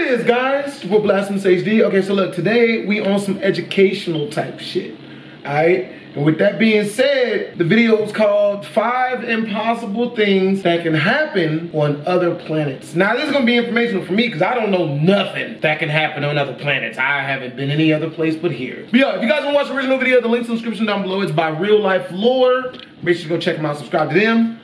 is, guys? We're Blastphamoushd. Okay, so look, today we on some educational type shit. Alright? And with that being said, the video is called 5 Impossible Things That Can Happen on Other Planets. Now, this is going to be informational for me because I don't know nothing that can happen on other planets. I haven't been any other place but here. But yeah, if you guys want to watch the original video, the link's in the description down below. It's by Real Life Lore. Make sure you go check them out, subscribe to them.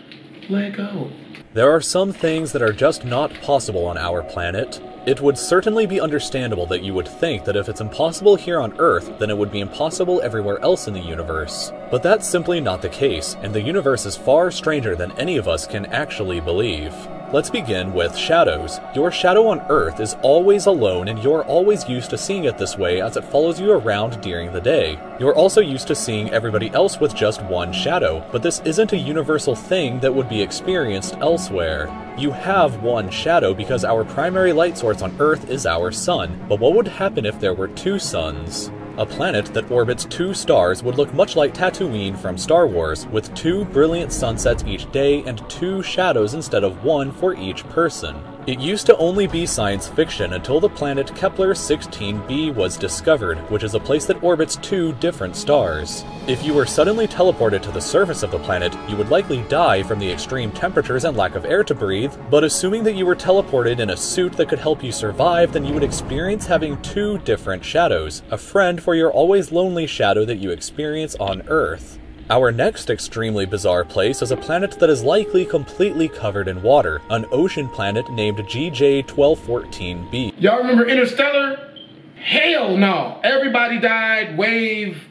Let go. There are some things that are just not possible on our planet. It would certainly be understandable that you would think that if it's impossible here on Earth, then it would be impossible everywhere else in the universe. But that's simply not the case, and the universe is far stranger than any of us can actually believe. Let's begin with shadows. Your shadow on Earth is always alone, and you're always used to seeing it this way as it follows you around during the day. You're also used to seeing everybody else with just one shadow, but this isn't a universal thing that would be experienced elsewhere. You have one shadow because our primary light source on Earth is our sun, but what would happen if there were two suns? A planet that orbits two stars would look much like Tatooine from Star Wars, with 2 brilliant sunsets each day and 2 shadows instead of 1 for each person. It used to only be science fiction until the planet Kepler-16b was discovered, which is a place that orbits 2 different stars. If you were suddenly teleported to the surface of the planet, you would likely die from the extreme temperatures and lack of air to breathe, but assuming that you were teleported in a suit that could help you survive, then you would experience having 2 different shadows, a friend for your always lonely shadow that you experience on Earth. Our next extremely bizarre place is a planet that is likely completely covered in water, an ocean planet named GJ1214b. Y'all remember Interstellar? Hell no. Everybody died, wave,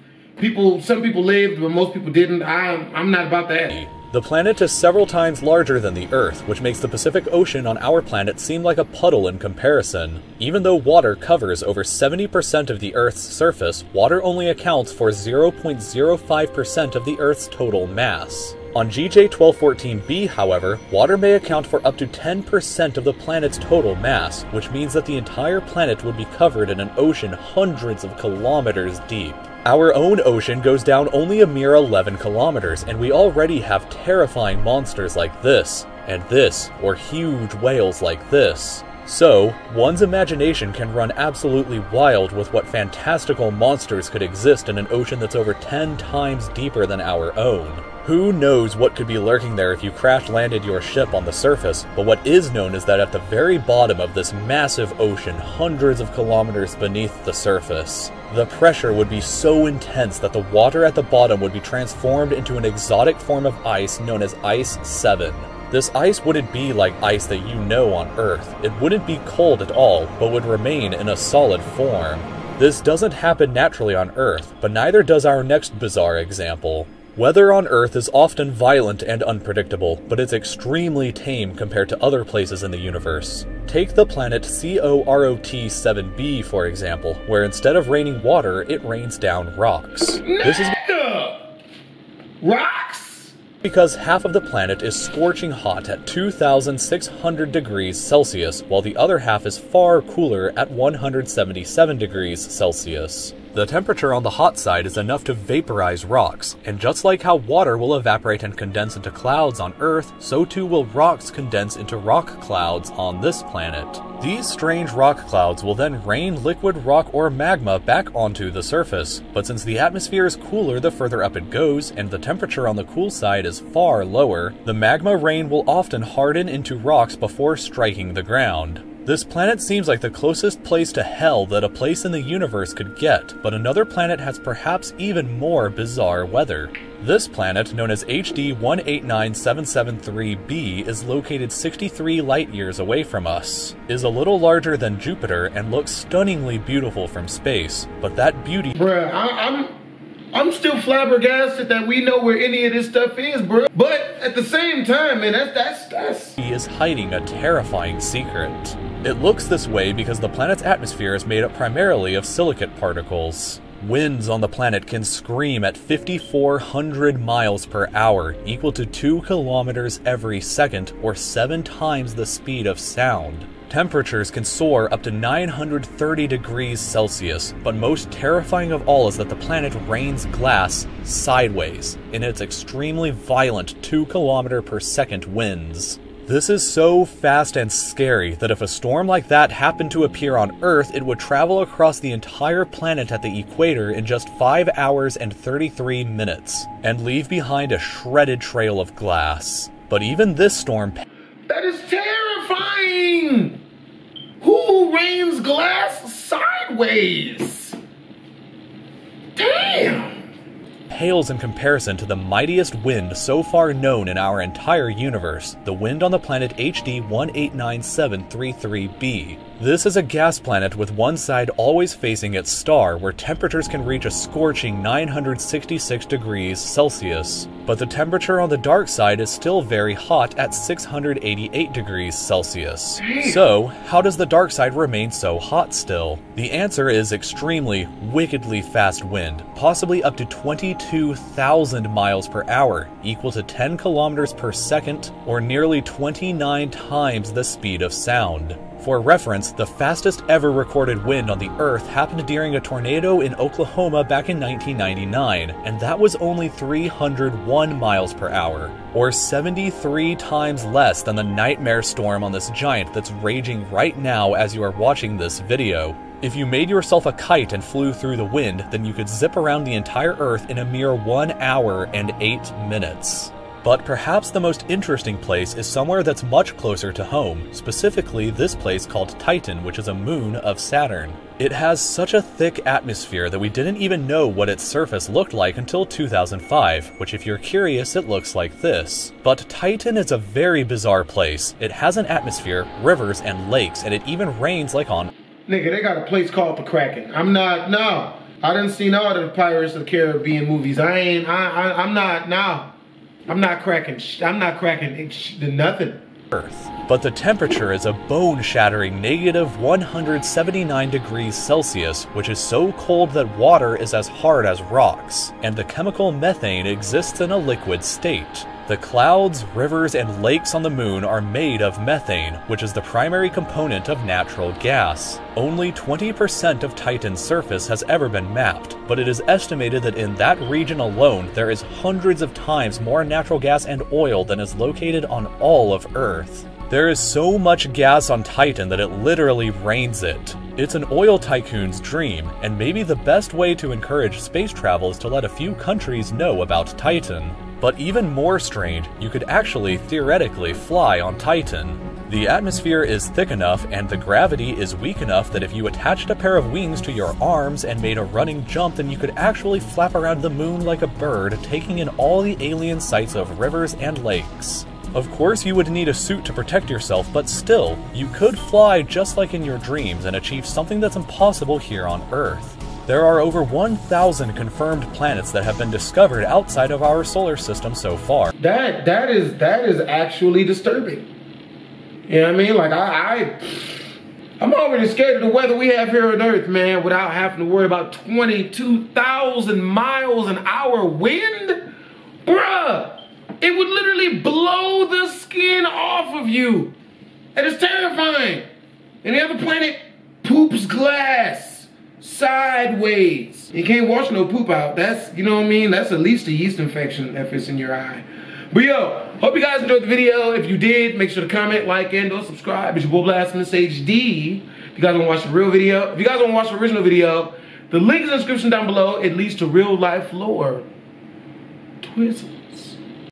some people lived, but most people didn't. I'm not about that. The planet is several times larger than the Earth, which makes the Pacific Ocean on our planet seem like a puddle in comparison. Even though water covers over 70% of the Earth's surface, water only accounts for 0.05% of the Earth's total mass. On GJ1214b, however, water may account for up to 10% of the planet's total mass, which means that the entire planet would be covered in an ocean hundreds of kilometers deep. Our own ocean goes down only a mere 11 kilometers, and we already have terrifying monsters like this, and this, or huge whales like this. So, one's imagination can run absolutely wild with what fantastical monsters could exist in an ocean that's over 10 times deeper than our own. Who knows what could be lurking there if you crash-landed your ship on the surface, but what is known is that at the very bottom of this massive ocean, hundreds of kilometers beneath the surface, the pressure would be so intense that the water at the bottom would be transformed into an exotic form of ice known as Ice 7. This ice wouldn't be like ice that you know on Earth. It wouldn't be cold at all, but would remain in a solid form. This doesn't happen naturally on Earth, but neither does our next bizarre example. Weather on Earth is often violent and unpredictable, but it's extremely tame compared to other places in the universe. Take the planet COROT-7b, for example, where instead of raining water, it rains down rocks. This is rocks? Because half of the planet is scorching hot at 2,600 degrees Celsius, while the other half is far cooler at 177 degrees Celsius. The temperature on the hot side is enough to vaporize rocks, and just like how water will evaporate and condense into clouds on Earth, so too will rocks condense into rock clouds on this planet. These strange rock clouds will then rain liquid rock or magma back onto the surface, but since the atmosphere is cooler the further up it goes, and the temperature on the cool side is far lower, the magma rain will often harden into rocks before striking the ground. This planet seems like the closest place to hell that a place in the universe could get, but another planet has perhaps even more bizarre weather. This planet, known as HD 189773b, is located 63 light-years away from us, is a little larger than Jupiter, and looks stunningly beautiful from space, but that beauty— Bruh, I'm still flabbergasted that we know where any of this stuff is, bruh. But at the same time, man, that's... He is hiding a terrifying secret. It looks this way because the planet's atmosphere is made up primarily of silicate particles. Winds on the planet can scream at 5,400 miles per hour, equal to 2 kilometers every second, or 7 times the speed of sound. Temperatures can soar up to 930 degrees Celsius, but most terrifying of all is that the planet rains glass sideways in its extremely violent 2 km/s winds. This is so fast and scary that if a storm like that happened to appear on Earth, it would travel across the entire planet at the equator in just 5 hours and 33 minutes, and leave behind a shredded trail of glass. But even this storm... That is terrifying! Who rains glass sideways? Damn! Pales in comparison to the mightiest wind so far known in our entire universe, the wind on the planet HD 189733b. This is a gas planet with one side always facing its star, where temperatures can reach a scorching 966 degrees Celsius. But the temperature on the dark side is still very hot at 688 degrees Celsius. So, how does the dark side remain so hot still? The answer is extremely, wickedly fast wind, possibly up to 22,000 miles per hour, equal to 10 kilometers per second, or nearly 29 times the speed of sound. For reference, the fastest ever recorded wind on the Earth happened during a tornado in Oklahoma back in 1999, and that was only 301 miles per hour, or 73 times less than the nightmare storm on this giant that's raging right now as you are watching this video. If you made yourself a kite and flew through the wind, then you could zip around the entire Earth in a mere 1 hour and 8 minutes. But perhaps the most interesting place is somewhere that's much closer to home, specifically this place called Titan, which is a moon of Saturn. It has such a thick atmosphere that we didn't even know what its surface looked like until 2005, which if you're curious, it looks like this. But Titan is a very bizarre place. It has an atmosphere, rivers, and lakes, and it even rains like on... Nigga, they got a place called the Kraken. No. I done seen all the Pirates of the Caribbean movies. I'm not cracking nothing. Earth. But the temperature is a bone-shattering negative 179 degrees Celsius, which is so cold that water is as hard as rocks, and the chemical methane exists in a liquid state. The clouds, rivers, and lakes on the moon are made of methane, which is the primary component of natural gas. Only 20% of Titan's surface has ever been mapped, but it is estimated that in that region alone there is hundreds of times more natural gas and oil than is located on all of Earth. There is so much gas on Titan that it literally rains it. It's an oil tycoon's dream, and maybe the best way to encourage space travel is to let a few countries know about Titan. But even more strange, you could actually theoretically fly on Titan. The atmosphere is thick enough and the gravity is weak enough that if you attached a pair of wings to your arms and made a running jump, then you could actually flap around the moon like a bird, taking in all the alien sights of rivers and lakes. Of course you would need a suit to protect yourself, but still, you could fly just like in your dreams and achieve something that's impossible here on Earth. There are over 1,000 confirmed planets that have been discovered outside of our solar system so far. That is actually disturbing. You know what I mean? Like I'm already scared of the weather we have here on Earth, man, without having to worry about 22,000 miles an hour wind. Bruh, it would literally blow the skin off of you. That is terrifying. Any other planet poops glass sideways. You can't wash no poop out. That's, you know what I mean? That's at least a yeast infection if it's in your eye. But yo, hope you guys enjoyed the video. If you did, make sure to comment, like, and or subscribe. It's your boy Blastphamoushd. If you guys want to watch the real video, if you guys want to watch the original video, the link is in the description down below. It leads to real life lore. Twizzle.